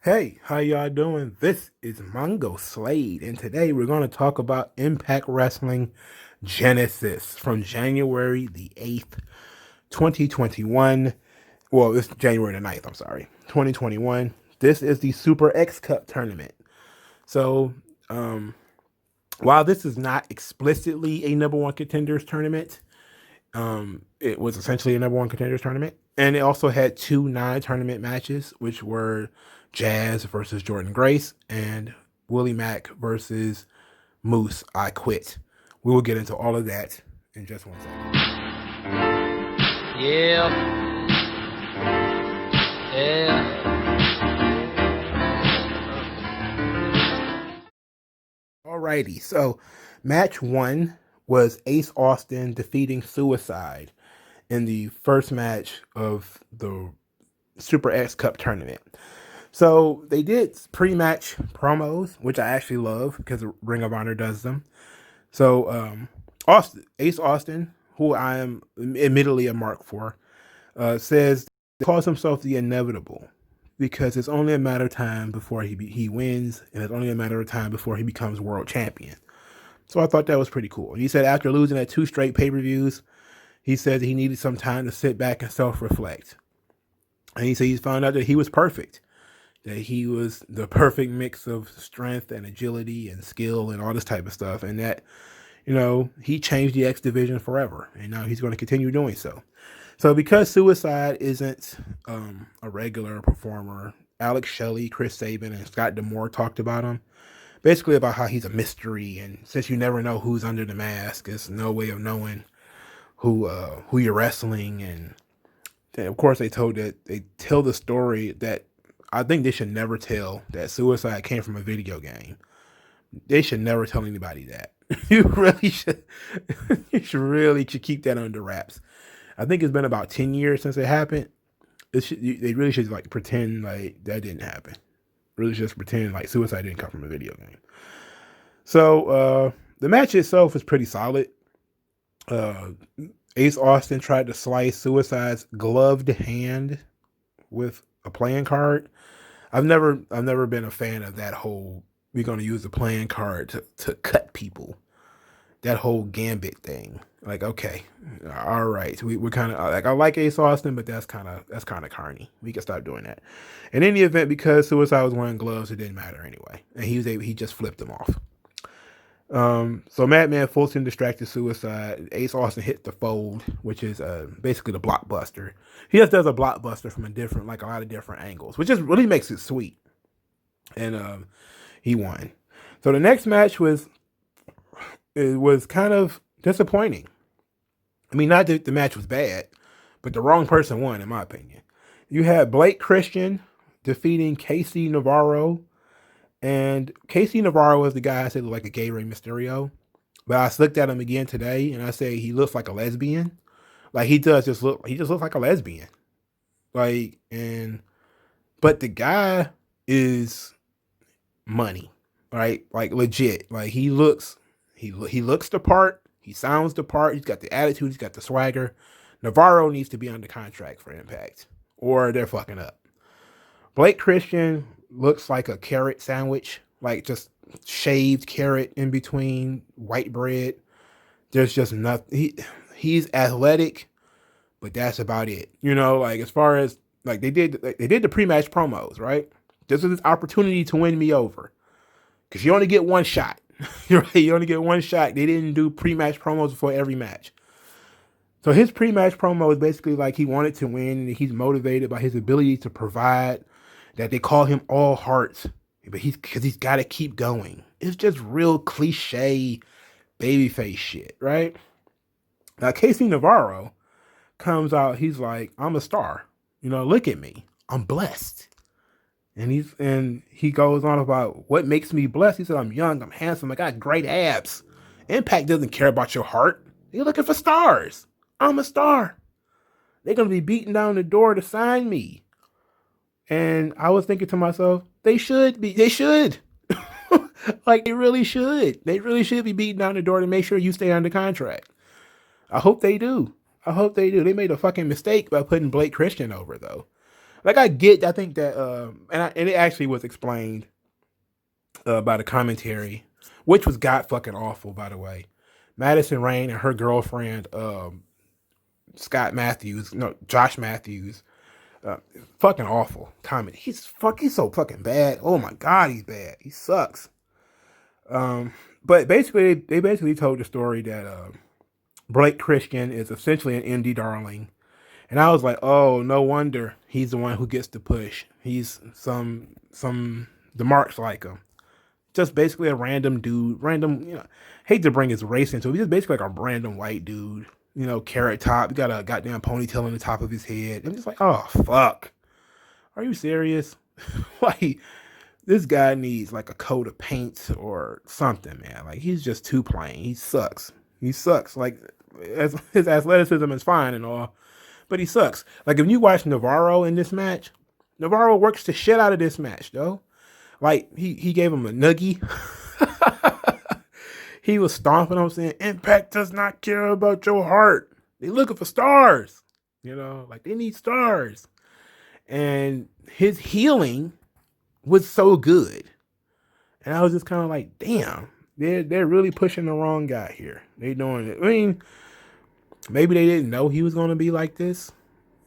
Hey, how y'all doing? This is Mongo Slade, and today we're going to talk about Impact Wrestling Genesis from January the 8th, 2021. Well, it's January the 9th, I'm sorry, 2021. This is the Super X Cup tournament. So, um, while this is not explicitly a number one contenders tournament, it was essentially a number one contenders tournament, and it also had two non-tournament matches, which were Jazz versus Jordan Grace and Willie Mack versus Moose. I quit. We will get into all of that in just 1 second. Yeah, yeah. Alrighty, so match one was Ace Austin defeating Suicide in the first match of the Super X Cup tournament. So they did pre-match promos, which I actually love because Ring of Honor does them. So Ace Austin, who I am admittedly a mark for, says calls himself the inevitable because it's only a matter of time before he wins, and it's only a matter of time before he becomes world champion. So I thought that was pretty cool. He said after losing at 2 straight pay-per-views, he said he needed some time to sit back and self-reflect. And he said he found out that he was perfect, that he was the perfect mix of strength and agility and skill and all this type of stuff, and that, he changed the X division forever, and now he's going to continue doing so. So because Suicide isn't a regular performer, Alex Shelley, Chris Sabin, and Scott D'Amore talked about him, basically about how he's a mystery, and since you never know who's under the mask, there's no way of knowing who you're wrestling. And of course, they tell the story that I think they should never tell, that Suicide came from a video game. They should never tell anybody that. You really should. You should keep that under wraps. I think it's been about 10 years since it happened. They really should like pretend like that didn't happen. Really just pretend like Suicide didn't come from a video game. So the match itself was pretty solid. Ace Austin tried to slice Suicide's gloved hand with a playing card. I've never been a fan of that whole we're gonna use the playing card to cut people. That whole gambit thing. Like, okay, all right. We're kind of like, I like Ace Austin, but that's kind of carny. We can stop doing that. In any event, because Suicide was wearing gloves, it didn't matter anyway, and he just flipped them off. So Madman Fulton distracted Suicide. Ace Austin hit the fold, which is basically the blockbuster. He just does a blockbuster from a lot of different angles, which just really makes it sweet. And he won. So the next match was kind of disappointing. I mean, not that the match was bad, but the wrong person won, in my opinion. You had Blake Christian defeating Casey Navarro. And Casey Navarro was the guy I said looked like a gay Rey Mysterio. But I looked at him again today and I say he looks like a lesbian. Like he just looks like a lesbian. But the guy is money, right? Like legit. Like he looks the part. He sounds the part. He's got the attitude. He's got the swagger. Navarro needs to be under contract for Impact, or they're fucking up. Blake Christian looks like a carrot sandwich, like just shaved carrot in between white bread. There's just nothing. He's athletic, but that's about it. Like as far as like they did the pre-match promos, right? This is his opportunity to win me over, because you only get one shot. Right? You only get one shot. They didn't do pre-match promos before every match. So his pre-match promo is basically like he wanted to win and he's motivated by his ability to provide, that they call him all hearts, but he's got to keep going. It's just real cliche babyface shit, right? Now Casey Navarro comes out, he's like, I'm a star. Look at me. I'm blessed. And he goes on about what makes me blessed. He said, I'm young, I'm handsome, I got great abs. Impact doesn't care about your heart. They're looking for stars. I'm a star. They're going to be beating down the door to sign me. And I was thinking to myself, they should. Like, they really should. They really should be beating down the door to make sure you stay under contract. I hope they do. They made a fucking mistake by putting Blake Christian over, though. Like I think that, and it actually was explained by the commentary, which was god fucking awful, by the way. Madison Rain and her girlfriend, Scott Matthews, no, Josh Matthews, uh, fucking awful comment. He's so fucking bad. Oh my god, he's bad. He sucks. But basically, they basically told the story that Blake Christian is essentially an indie darling. And I was like, oh, no wonder he's the one who gets the push. He's the marks like him. Just basically a random dude, hate to bring his race into it. He's just basically like a random white dude, carrot top. He got a goddamn ponytail on the top of his head. I'm just like, oh, fuck. Are you serious? Like, this guy needs like a coat of paint or something, man. Like, he's just too plain. He sucks. He sucks. Like, his athleticism is fine and all, but he sucks. Like, if you watch Navarro in this match, Navarro works the shit out of this match, though. Like, he gave him a noogie. He was stomping him saying, Impact does not care about your heart. They looking for stars. Like, they need stars. And his healing was so good. And I was just kind of like, damn, they're really pushing the wrong guy here. They doing it. I mean, maybe they didn't know he was going to be like this.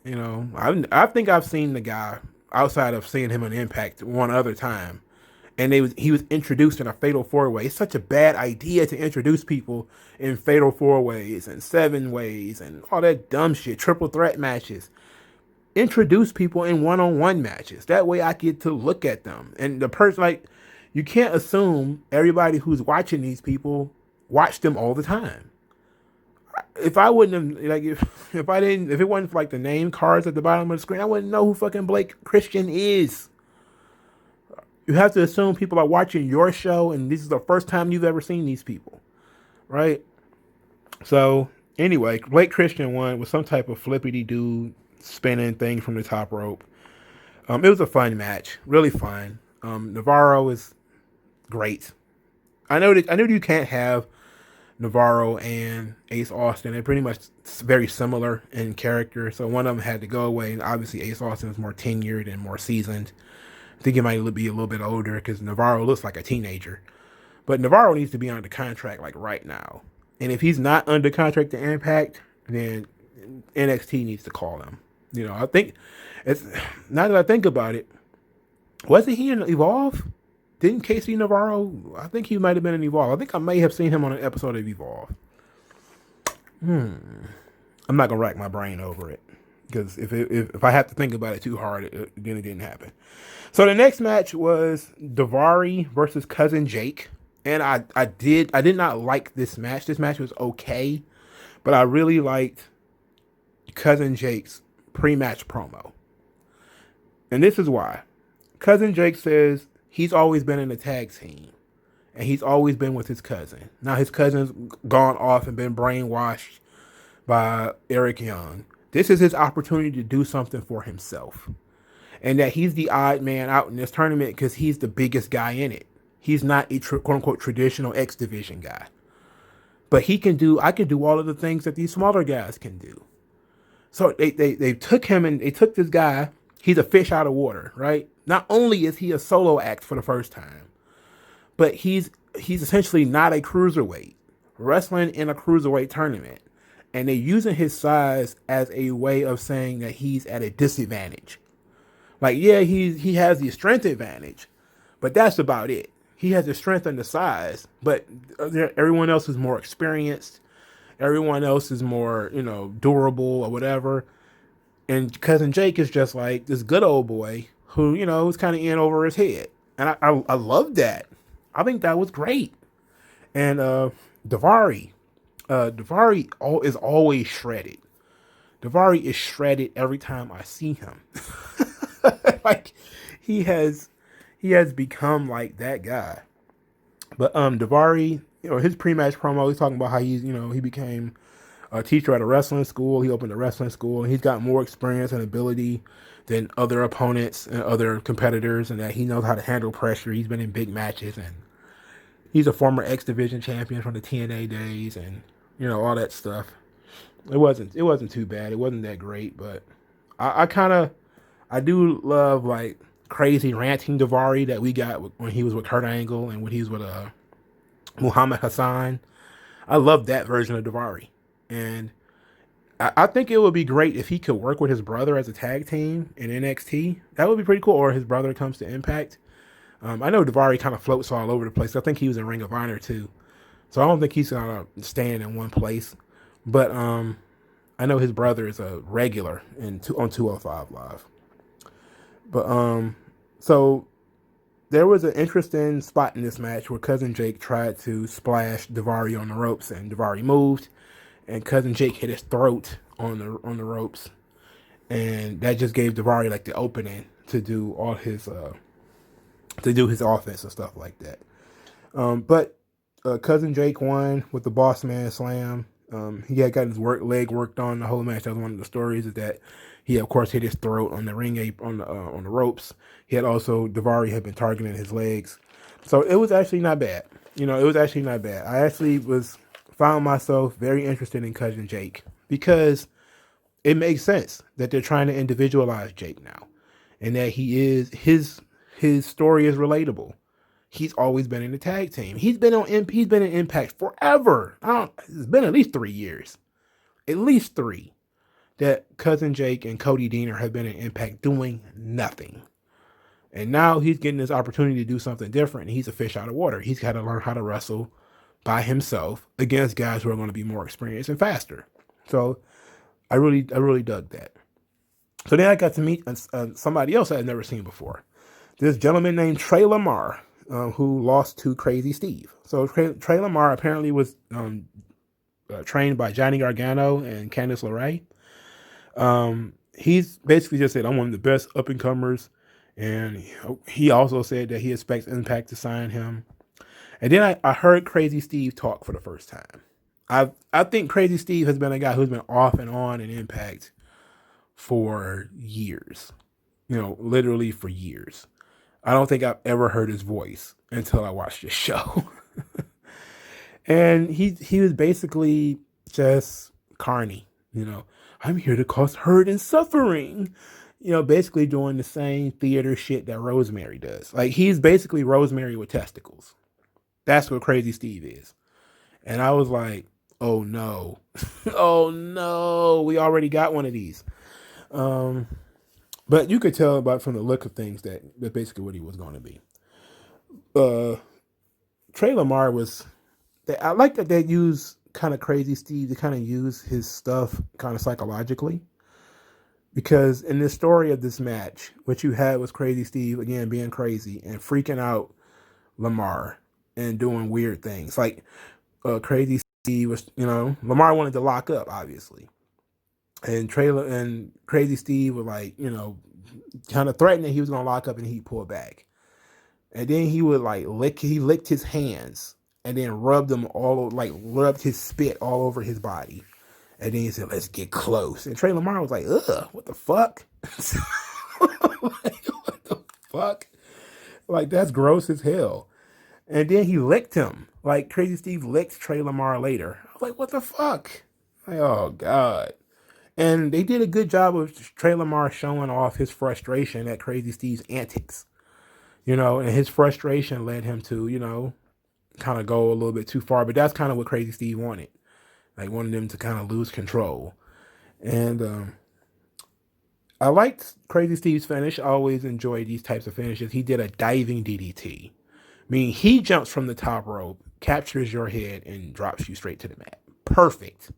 I think I've seen the guy outside of seeing him on Impact one other time, and he was introduced in a Fatal 4-Way. It's such a bad idea to introduce people in Fatal 4-Ways and 7-Ways and all that dumb shit, triple threat matches. Introduce people in one-on-one matches. That way I get to look at them. And the person, like, you can't assume everybody who's watching these people watch them all the time. If I wouldn't have, like, if it wasn't for like the name cards at the bottom of the screen, I wouldn't know who fucking Blake Christian is. You have to assume people are watching your show, and this is the first time you've ever seen these people, right? So anyway, Blake Christian won with some type of flippity dude spinning thing from the top rope. It was a fun match, really fun. Navarro is great. I know you can't have Navarro and Ace Austin. They're pretty much very similar in character, so one of them had to go away. And obviously, Ace Austin is more tenured and more seasoned. I think he might be a little bit older because Navarro looks like a teenager. But Navarro needs to be under contract like right now. And if he's not under contract to Impact, then NXT needs to call him. I think it's, now that I think about it, wasn't he in Evolve? Didn't Casey Navarro? I think he might have been in Evolve. I think I may have seen him on an episode of Evolve. I'm not gonna rack my brain over it because if I have to think about it too hard, then it didn't happen. So the next match was Daivari versus Cousin Jake, and I did not like this match. This match was okay, but I really liked Cousin Jake's pre-match promo, and this is why. Cousin Jake says he's always been in a tag team, and he's always been with his cousin. Now his cousin's gone off and been brainwashed by Eric Young. This is his opportunity to do something for himself, and that he's the odd man out in this tournament because he's the biggest guy in it. He's not a quote unquote traditional X Division guy, but I can do all of the things that these smaller guys can do. So they took him and they took this guy. He's a fish out of water, right? Not only is he a solo act for the first time, but he's essentially not a cruiserweight, wrestling in a cruiserweight tournament. And they're using his size as a way of saying that he's at a disadvantage. Like, yeah, he has the strength advantage, but that's about it. He has the strength and the size, but everyone else is more experienced. Everyone else is more, durable or whatever. And Cousin Jake is just like this good old boy who, is kind of in over his head. And I love that. I think that was great. And Daivari is always shredded. Daivari is shredded every time I see him. Like he has become like that guy. But Daivari, his pre-match promo, he's talking about how he became a teacher at a wrestling school. He opened a wrestling school, and he's got more experience and ability than other opponents and other competitors, and that he knows how to handle pressure. He's been in big matches, and he's a former X Division champion from the TNA days, and all that stuff. It wasn't too bad. It wasn't that great, but I kind of I do love like crazy ranting Davari that we got when he was with Kurt Angle and when he was with Muhammad Hassan. I love that version of Davari, and I think it would be great if he could work with his brother as a tag team in NXT. That would be pretty cool. Or his brother comes to Impact. I know Davari kind of floats all over the place. I think he was in Ring of Honor too, so I don't think he's gonna stand in one place. But I know his brother is a regular on 205 Live. But so there was an interesting spot in this match where Cousin Jake tried to splash Davari on the ropes, and Davari moved, and Cousin Jake hit his throat on the ropes, and that just gave Davari like the opening to do all his to do his offense and stuff like that. But Cousin Jake won with the Boss Man Slam. He had got his leg worked on the whole match. That was one of the stories, is that he of course hit his throat on the ring on the ropes. He had also Davari had been targeting his legs, so it was actually not bad. It was actually not bad. I actually found myself very interested in Cousin Jake because it makes sense that they're trying to individualize Jake now, and that his story is relatable. He's always been in the tag team. He's been in Impact forever. It's been at least 3 years, at least 3, that Cousin Jake and Cody Deaner have been in Impact doing nothing, and now he's getting this opportunity to do something different. And he's a fish out of water. He's got to learn how to wrestle by himself against guys who are going to be more experienced and faster. So I really dug that. So then I got to meet somebody else I had never seen before. This gentleman named Trey Lamar, who lost to Crazy Steve. So Trey Lamar apparently was trained by Johnny Gargano and Candice LeRae. He's basically just said, I'm one of the best up-and-comers. And he also said that he expects Impact to sign him. And then I heard Crazy Steve talk for the first time. I think Crazy Steve has been a guy who's been off and on in Impact for years. Literally for years. I don't think I've ever heard his voice until I watched this show. And he was basically just Carney. I'm here to cause hurt and suffering. Basically doing the same theater shit that Rosemary does. Like, he's basically Rosemary with testicles. That's what Crazy Steve is. And I was like, oh no. Oh no, we already got one of these. But you could tell from the look of things that basically what he was going to be. Trey Lamar I like that they use kind of Crazy Steve to kind of use his stuff kind of psychologically. Because in this story of this match, what you had was Crazy Steve, again, being crazy and freaking out Lamar and doing weird things. Like, Crazy Steve was, Lamar wanted to lock up, obviously. And Crazy Steve was like, kind of threatening he was going to lock up, and he'd pull back. And then he would licked his hands and then rubbed his spit all over his body. And then he said, let's get close. And Trey Lamar was like, ugh, what the fuck? What the fuck? Like, that's gross as hell. And then he licked him. Like, Crazy Steve licked Trey Lamar later. I was like, what the fuck? Like, oh, God. And they did a good job of Trey Lamar showing off his frustration at Crazy Steve's antics. And his frustration led him to, kind of go a little bit too far. But that's kind of what Crazy Steve wanted. Like, wanted them to kind of lose control. And I liked Crazy Steve's finish. I always enjoy these types of finishes. He did a diving DDT. I mean, he jumps from the top rope, captures your head, and drops you straight to the mat. Perfect.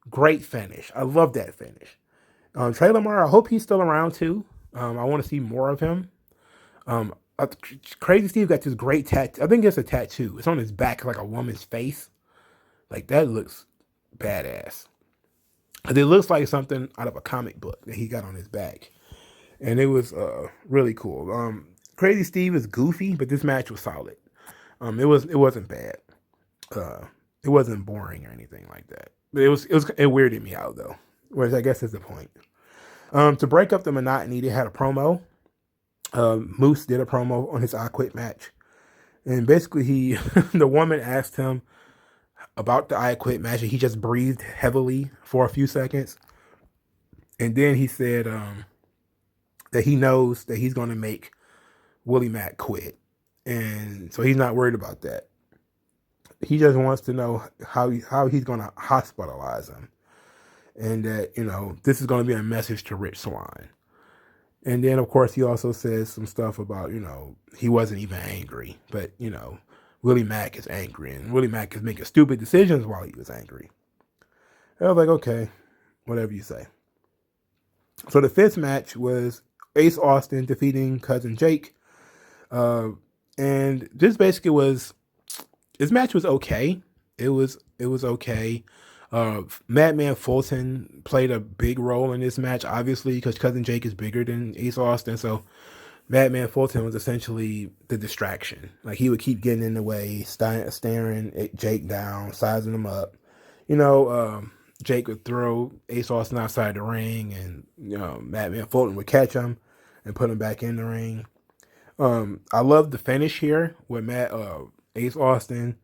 Great finish. I love that finish. Trey Lamar, I hope he's still around too. I want to see more of him. Crazy Steve got this great tattoo. I think it's a tattoo. It's on his back, like a woman's face. Like, that looks badass. It looks like something out of a comic book that he got on his back. And it was really cool. Crazy Steve is goofy, but this match was solid. It wasn't bad. It wasn't boring or anything like that. But it weirded me out though, which I guess is the point. To break up the monotony, they had a promo. Moose did a promo on his I Quit match. And basically the woman asked him about the I Quit match, and he just breathed heavily for a few seconds. And then he said, that he knows that he's going to make Willie Mack quit. And so he's not worried about that. He just wants to know how he's going to hospitalize him. And that, this is going to be a message to Rich Swann. And then, of course, he also says some stuff about, he wasn't even angry. But, Willie Mack is angry. And Willie Mack is making stupid decisions while he was angry. I was like, okay, whatever you say. So the fifth match was Ace Austin defeating Cousin Jake. And this basically this match was okay. It was okay. Madman Fulton played a big role in this match, obviously, because Cousin Jake is bigger than Ace Austin. So Madman Fulton was essentially the distraction. Like, he would keep getting in the way, staring at Jake down, sizing him up. Jake would throw Ace Austin outside the ring, and Madman Fulton would catch him and put him back in the ring. I love the finish here with Ace Austin,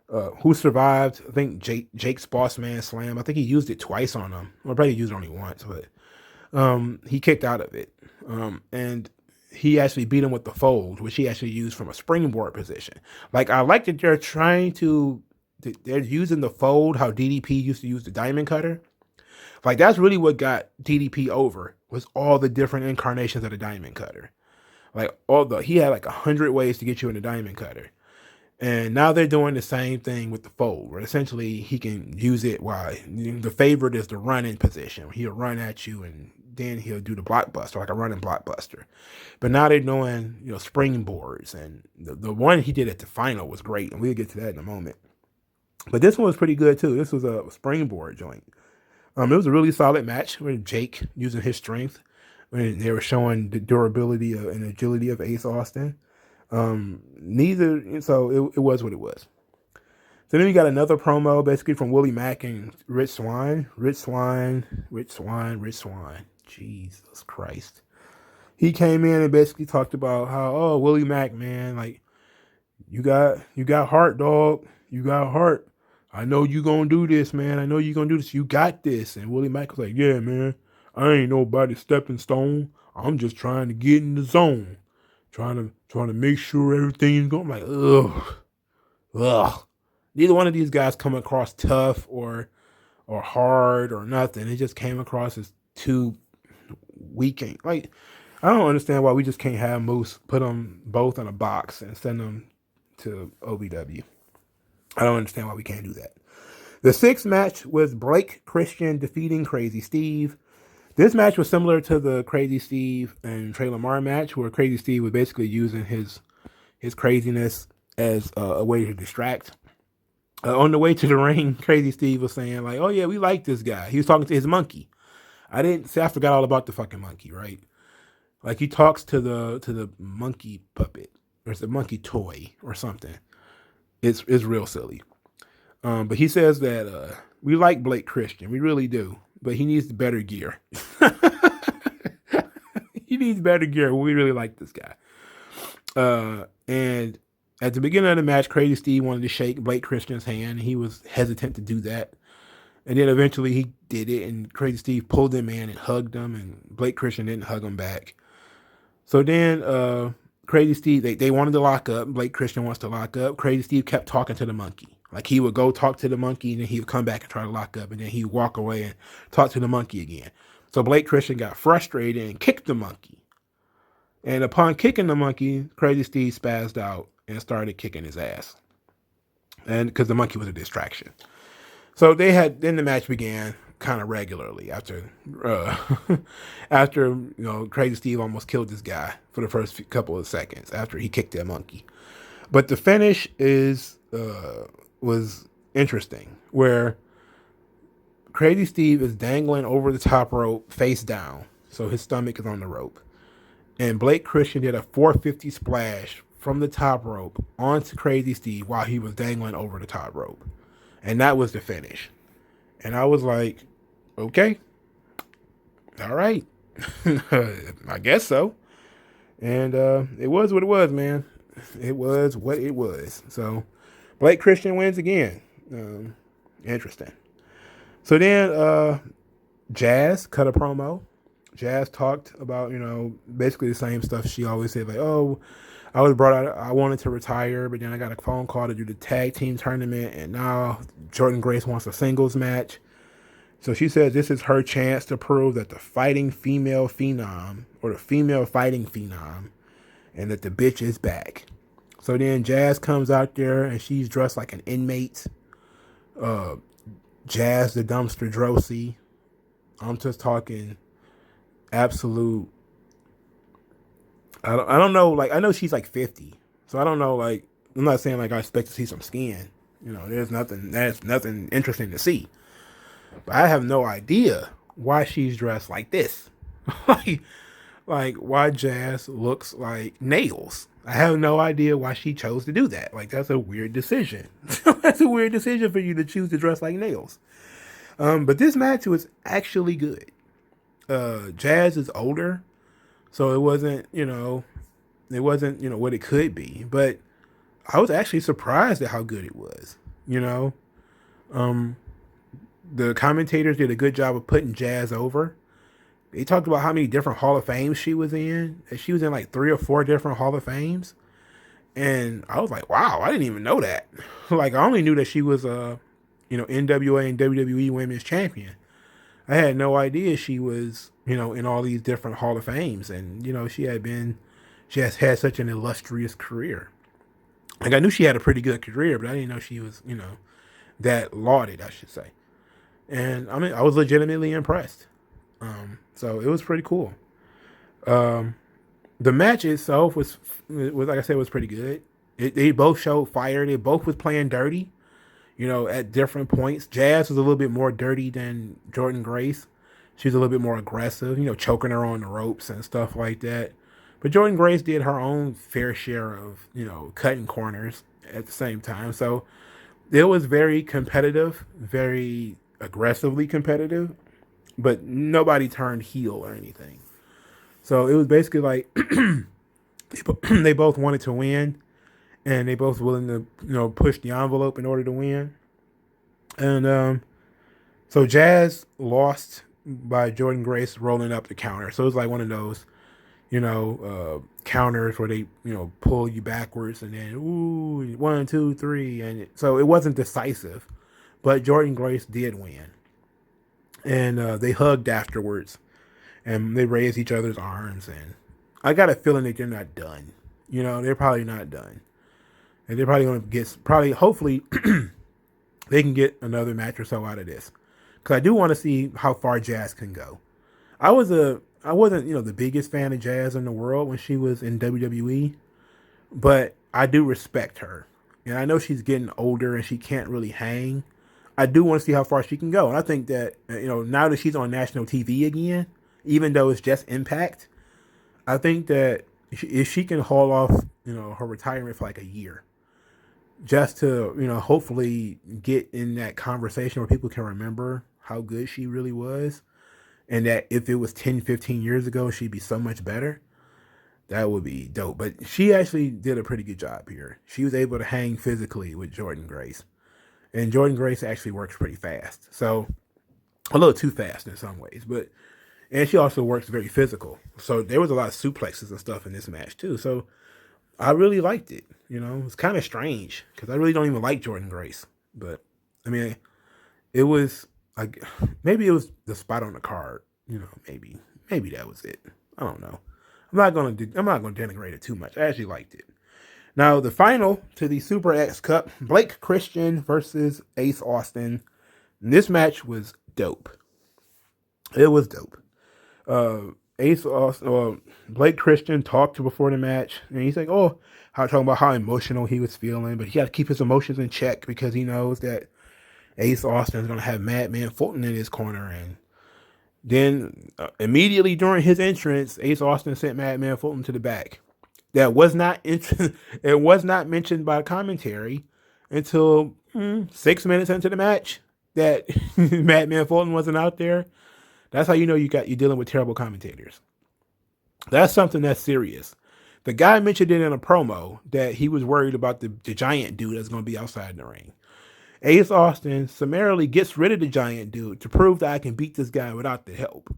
who survived, I think, Jake's Boss Man Slam. I think he used it twice on him. Well, probably used it only once, but he kicked out of it. And he actually beat him with the fold, which he actually used from a springboard position. Like, I like that they're using the fold how DDP used to use the diamond cutter. Like, that's really what got DDP over, was all the different incarnations of the diamond cutter. Like, he had like 100 ways to get you in the diamond cutter. And now they're doing the same thing with the fold, where essentially he can use it while the favorite is the run-in position. He'll run at you, and then he'll do the blockbuster, like a running blockbuster. But now they're doing, springboards. And the one he did at the final was great, and we'll get to that in a moment. But this one was pretty good, too. This was a springboard joint. It was a really solid match with Jake using his strength. When they were showing the durability and agility of Ace Austin. So it was what it was. So then we got another promo basically from Willie Mack and Rich Swann. Rich Swann. Jesus Christ. He came in and basically talked about how, Willie Mack, man, like, you got heart, dog. You got heart. I know you gonna do this, man. I know you gonna do this. You got this. And Willie Mack was like, yeah, man. I ain't nobody's stepping stone. I'm just trying to get in the zone. Trying to make sure everything's going. I'm like, ugh. Neither one of these guys come across tough or hard or nothing. It just came across as too weak. Like, I don't understand why we just can't have Moose put them both in a box and send them to OVW. I don't understand why we can't do that. The sixth match was Blake Christian defeating Crazy Steve. This match was similar to the Crazy Steve and Trey Lamar match, where Crazy Steve was basically using his craziness as a way to distract. On the way to the ring, Crazy Steve was saying, like, oh, yeah, we like this guy. He was talking to his monkey. I forgot all about the fucking monkey, right? Like, he talks to the monkey puppet, or it's a monkey toy or something. It's real silly. But he says that we like Blake Christian. We really do. But he needs better gear. He needs better gear. We really like this guy. And at the beginning of the match, Crazy Steve wanted to shake Blake Christian's hand. He was hesitant to do that. And then eventually he did it, and Crazy Steve pulled him in and hugged him, and Blake Christian didn't hug him back. So then Crazy Steve, they wanted to lock up. Blake Christian wants to lock up. Crazy Steve kept talking to the monkey. Like, he would go talk to the monkey, and then he would come back and try to lock up, and then he'd walk away and talk to the monkey again. So Blake Christian got frustrated and kicked the monkey. And upon kicking the monkey, Crazy Steve spazzed out and started kicking his ass. And because the monkey was a distraction. So then the match began kind of regularly after Crazy Steve almost killed this guy for the first couple of seconds after he kicked that monkey. But the finish was interesting, where Crazy Steve is dangling over the top rope face down, so his stomach is on the rope, and Blake Christian did a 450 splash from the top rope onto Crazy Steve while he was dangling over the top rope, and that was the finish. And I was like, okay, all right, I guess so. And it was what it was, man. It was what it was. So Blake Christian wins again. Interesting. So then Jazz cut a promo Jazz talked about, basically the same stuff she always said, like, oh, I was brought out, I wanted to retire, but then I got a phone call to do the tag team tournament, and now Jordynne Grace wants a singles match. So she says this is her chance to prove that the fighting female phenom, or the female fighting phenom, and that the bitch is back. So then Jazz comes out there and she's dressed like an inmate. Jazz the Dumpster Drosy. I'm just talking absolute. I don't know. Like, I know she's like 50, so I don't know. Like, I'm not saying like I expect to see some skin. There's nothing interesting to see. But I have no idea why she's dressed like this. like why Jazz looks like nails. I have no idea why she chose to do that. Like, that's a weird decision. That's a weird decision for you to choose to dress like nails. But this match was actually good. Jazz is older, so it wasn't what it could be. But I was actually surprised at how good it was. The commentators did a good job of putting Jazz over. They talked about how many different Hall of Fames she was in. She was in like 3 or 4 different Hall of Fames. And I was like, wow, I didn't even know that. Like, I only knew that she was NWA and WWE Women's Champion. I had no idea she was, in all these different Hall of Fames. And, she has had such an illustrious career. Like, I knew she had a pretty good career, but I didn't know she was, that lauded, I should say. And I was legitimately impressed. So it was pretty cool. The match itself was like I said, was pretty good. They both showed fire. They both was playing dirty, at different points. Jazz was a little bit more dirty than Jordynne Grace. She was a little bit more aggressive, choking her on the ropes and stuff like that. But Jordynne Grace did her own fair share of, cutting corners at the same time. So it was very competitive, very aggressively competitive, but nobody turned heel or anything. So it was basically like they both wanted to win, and they both willing to push the envelope in order to win. And so Jazz lost by Jordynne Grace rolling up the counter. So it was like one of those counters where they pull you backwards and then 1, 2, 3, and so it wasn't decisive, but Jordynne Grace did win. And they hugged afterwards, and they raised each other's arms. And I got a feeling that they're not done. They're probably not done, and they're probably going to get hopefully they can get another match or so out of this, because I do want to see how far Jazz can go. I wasn't the biggest fan of Jazz in the world when she was in WWE, but I do respect her, and I know she's getting older and she can't really hang. I do want to see how far she can go. And I think that, now that she's on national TV again, even though it's just Impact, I think that if she can haul off, her retirement for like a year, just to, hopefully get in that conversation where people can remember how good she really was, and that if it was 10, 15 years ago, she'd be so much better, that would be dope. But she actually did a pretty good job here. She was able to hang physically with Jordynne Grace. And Jordynne Grace actually works pretty fast. So, a little too fast in some ways. And she also works very physical. So, there was a lot of suplexes and stuff in this match, too. So, I really liked it. It's kind of strange, because I really don't even like Jordynne Grace. But, it was, like, maybe it was the spot on the card. Maybe that was it. I don't know. I'm not gonna denigrate it too much. I actually liked it. Now, the final to the Super X Cup, Blake Christian versus Ace Austin. This match was dope. It was dope. Ace Austin, Blake Christian talked before the match, and he's like, talking about how emotional he was feeling, but he got to keep his emotions in check because he knows that Ace Austin is going to have Madman Fulton in his corner. And then immediately during his entrance, Ace Austin sent Madman Fulton to the back. That was not it was not mentioned by commentary until 6 minutes into the match that Madman Fulton wasn't out there. That's how you know you're dealing with terrible commentators. That's something that's serious. The guy mentioned it in a promo that he was worried about the giant dude that's going to be outside in the ring. Ace Austin summarily gets rid of the giant dude to prove that I can beat this guy without the help.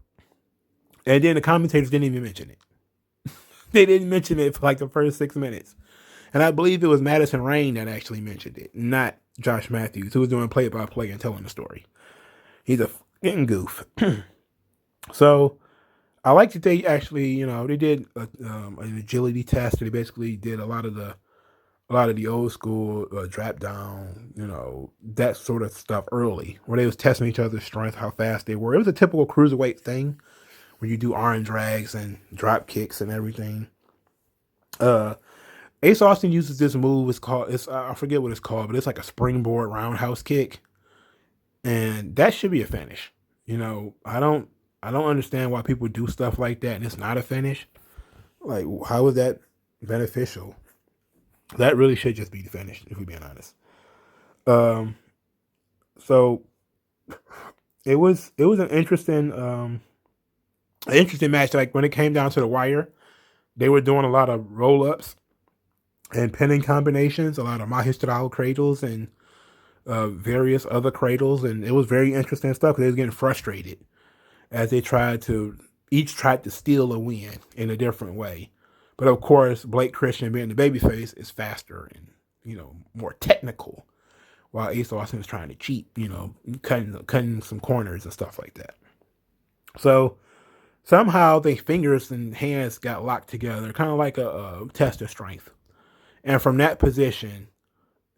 And then the commentators didn't even mention it. They didn't mention it for like the first 6 minutes. And I believe it was Madison Rain that actually mentioned it, not Josh Matthews, who was doing play-by-play and telling the story. He's a fucking goof. So I like that they actually, they did an agility test. They basically did a lot of the old school drop down, that sort of stuff early, where they was testing each other's strength, how fast they were. It was a typical cruiserweight thing where you do arm drags and drop kicks and everything. Ace Austin uses this move. I forget what it's called, but it's like a springboard roundhouse kick, and that should be a finish. I don't understand why people do stuff like that and it's not a finish. Like, how is that beneficial? That really should just be the finish, if we're being honest. So it was an interesting match. Like when it came down to the wire, they were doing a lot of roll ups and pinning combinations, a lot of Mahistral cradles and various other cradles, and it was very interesting stuff because they was getting frustrated as they each tried to steal a win in a different way. But of course, Blake Christian being the babyface is faster and more technical, while Ace Austin is trying to cheat, cutting some corners and stuff like that. So somehow their fingers and hands got locked together, kind of like a test of strength. And from that position,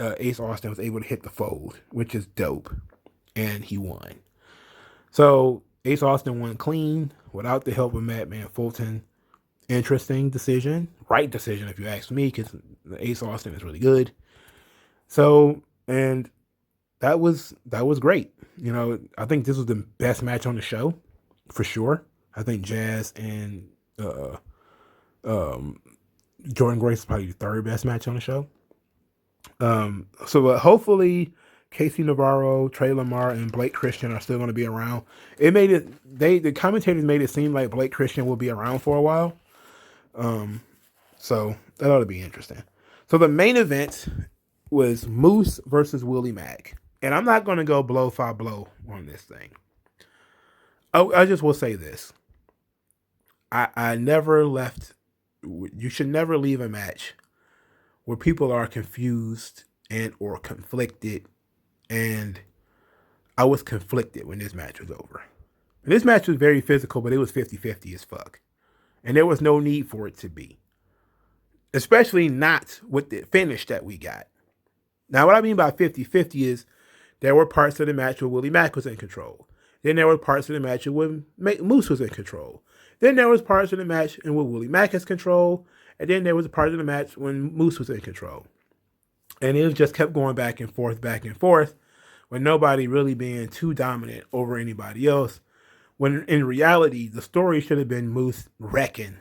Ace Austin was able to hit the fold, which is dope, and he won. So Ace Austin won clean without the help of Madman Fulton. Interesting decision, right decision if you ask me, because Ace Austin is really good. So, and that was great. I think this was the best match on the show for sure. I think Jazz and Jordan Grace is probably the third best match on the show. So hopefully Casey Navarro, Trey Lamar, and Blake Christian are still going to be around. The commentators made it seem like Blake Christian will be around for a while. So that ought to be interesting. So the main event was Moose versus Willie Mack. And I'm not going to go blow by blow on this thing. I just will say this. I never left. You should never leave a match where people are confused and or conflicted. And I was conflicted when this match was over. And this match was very physical, but it was 50-50 as fuck. And there was no need for it to be. Especially not with the finish that we got. Now, what I mean by 50-50 is there were parts of the match where Willie Mack was in control. Then there were parts of the match where Moose was in control. Then there was parts of the match in where Willie Mack has control. And then there was a part of the match when Moose was in control. And it just kept going back and forth, with nobody really being too dominant over anybody else. When in reality, the story should have been Moose wrecking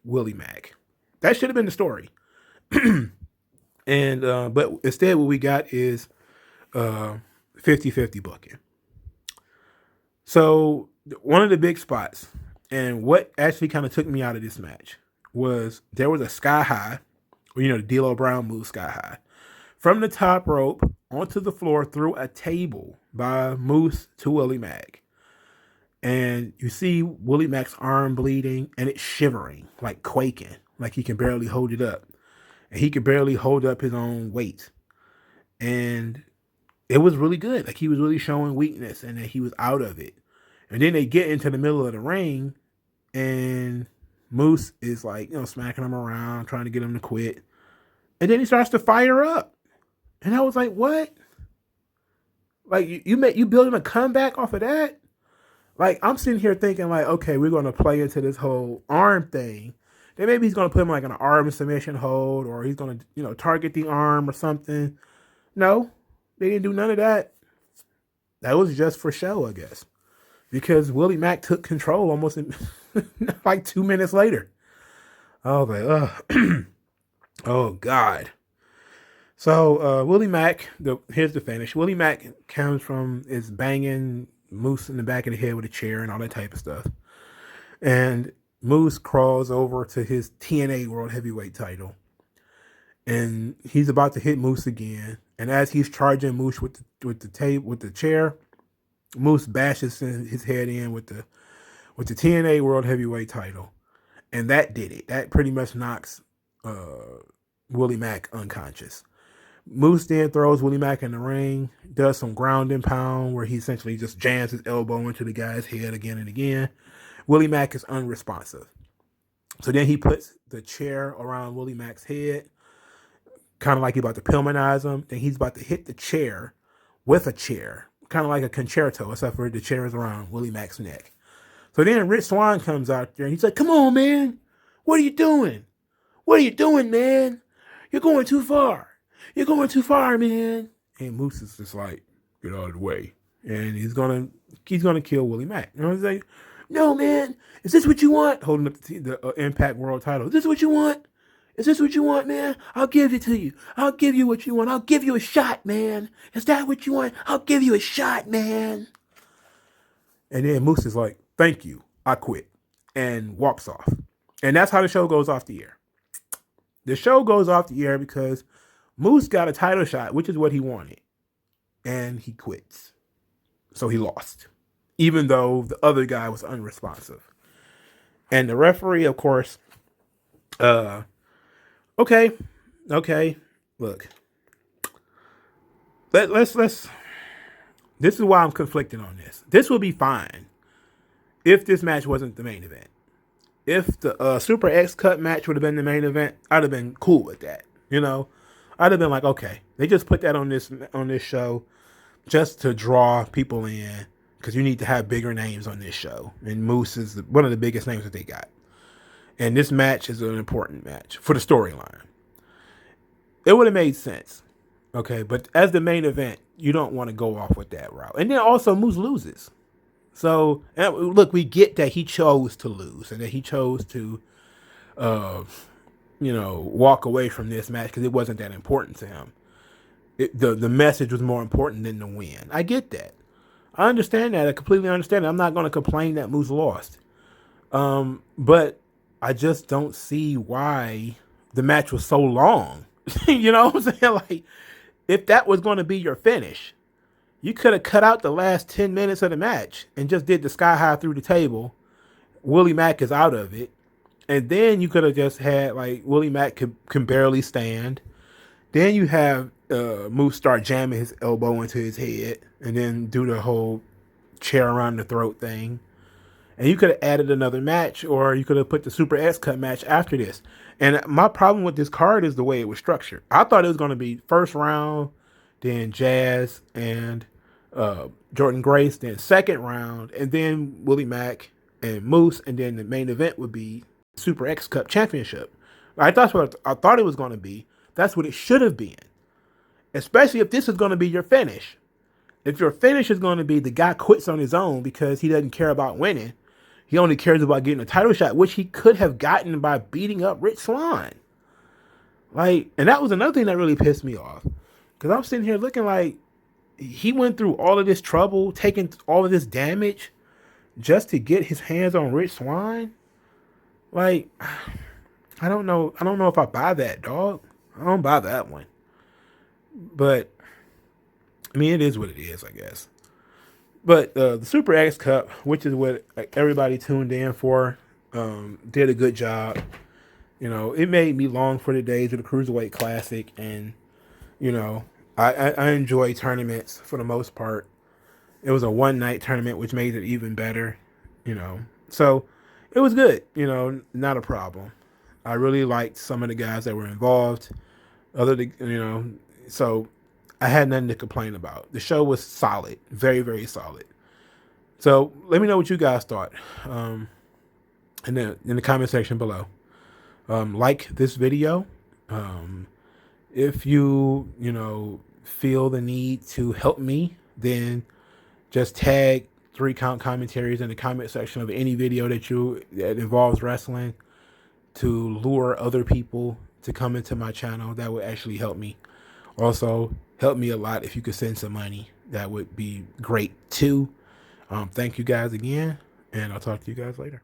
Willie Mack. That should have been the story. And but instead what we got is 50-50 booking. So one of the big spots, and what actually kind of took me out of this match, was there was a sky high, the D'Lo Brown move sky high, from the top rope onto the floor through a table by Moose to Willie Mack. And you see Willie Mack's arm bleeding and it's shivering, like quaking, like he can barely hold it up. And he could barely hold up his own weight. And it was really good. Like he was really showing weakness and that he was out of it. And then they get into the middle of the ring and Moose is like, smacking him around, trying to get him to quit. And then he starts to fire up. And I was like, what? Like you building a comeback off of that? Like, I'm sitting here thinking, like, okay, we're going to play into this whole arm thing. Then maybe he's going to put him, like, in an arm submission hold, or he's going to, target the arm or something. No, they didn't do none of that. That was just for show, I guess. Because Willie Mack took control almost in, like 2 minutes later. I was like, oh, God. So, Willie Mack, here's the finish. Willie Mack is banging Moose in the back of the head with a chair and all that type of stuff. And Moose crawls over to his TNA World Heavyweight title. And he's about to hit Moose again. And as he's charging Moose with the chair, Moose bashes his head in with with the TNA World Heavyweight title. And that did it. That pretty much knocks Willie Mack unconscious. Moose then throws Willie Mack in the ring, does some ground and pound where he essentially just jams his elbow into the guy's head again and again. Willie Mack is unresponsive. So then he puts the chair around Willie Mack's head, kind of like he's about to Pillmanize him. Then he's about to hit the chair with a chair, kind of like a concerto, except for the chair is around Willie Mack's neck. So then Rich Swann comes out there and he's like, come on, man. What are you doing? What are you doing, man? You're going too far. You're going too far, man. And Moose is just like, get out of the way. And he's gonna kill Willie Mack. You know what I'm saying? No, man. Is this what you want? Holding up the Impact World title. Is this what you want? Is this what you want, man? I'll give it to you. I'll give you what you want. I'll give you a shot, man. Is that what you want? I'll give you a shot, man. And then Moose is like, thank you. I quit. And walks off. And that's how the show goes off the air. The show goes off the air because Moose got a title shot, which is what he wanted. And he quits. So he lost. Even though the other guy was unresponsive. And the referee, of course, okay. Look. Let's this is why I'm conflicted on this. This will be fine if this match wasn't the main event. If the Super X Cut match would have been the main event, I'd have been cool with that. You know, I'd have been like, okay, they just put that on this show just to draw people in because you need to have bigger names on this show. And Moose is one of the biggest names that they got. And this match is an important match for the storyline. It would have made sense. Okay, but as the main event, you don't want to go off with that route. And then also Moose loses. So, look, we get that he chose to lose and that he chose to, walk away from this match because it wasn't that important to him. The message was more important than the win. I get that. I understand that. I completely understand it. I'm not going to complain that Moose lost. But I just don't see why the match was so long. You know what I'm saying? Like, if that was going to be your finish, you could have cut out the last 10 minutes of the match and just did the sky high through the table. Willie Mack is out of it. And then you could have just had, like, Willie Mack can barely stand. Then you have Moose start jamming his elbow into his head and then do the whole chair around the throat thing. And you could have added another match, or you could have put the Super X Cut match after this. And my problem with this card is the way it was structured. I thought it was going to be first round, then Jazz and Jordan Grace, then second round, and then Willie Mack and Moose, and then the main event would be Super X Cup Championship. That's what I thought it was going to be. That's what it should have been. Especially if this is going to be your finish. If your finish is going to be the guy quits on his own because he doesn't care about winning, he only cares about getting a title shot, which he could have gotten by beating up Rich Swann. Like, and that was another thing that really pissed me off. Because I'm sitting here looking like he went through all of this trouble, taking all of this damage just to get his hands on Rich Swann. Like, I don't know if I buy that, dog. I don't buy that one. But, I mean, it is what it is, I guess. But the Super X Cup, which is what everybody tuned in for, did a good job. You know, it made me long for the days of the Cruiserweight Classic. And, you know, I enjoy tournaments for the most part. It was a one-night tournament, which made it even better, you know. So, it was good, you know, not a problem. I really liked some of the guys that were involved. So I had nothing to complain about. The show was solid, very, very solid. So let me know what you guys thought in the comment section below. Like this video. If you feel the need to help me, then just tag 3 Count Commentaries in the comment section of any video that involves wrestling to lure other people to come into my channel. That would actually help me. Also, help me a lot if you could send some money. That would be great too. Thank you guys again, and I'll talk to you guys later.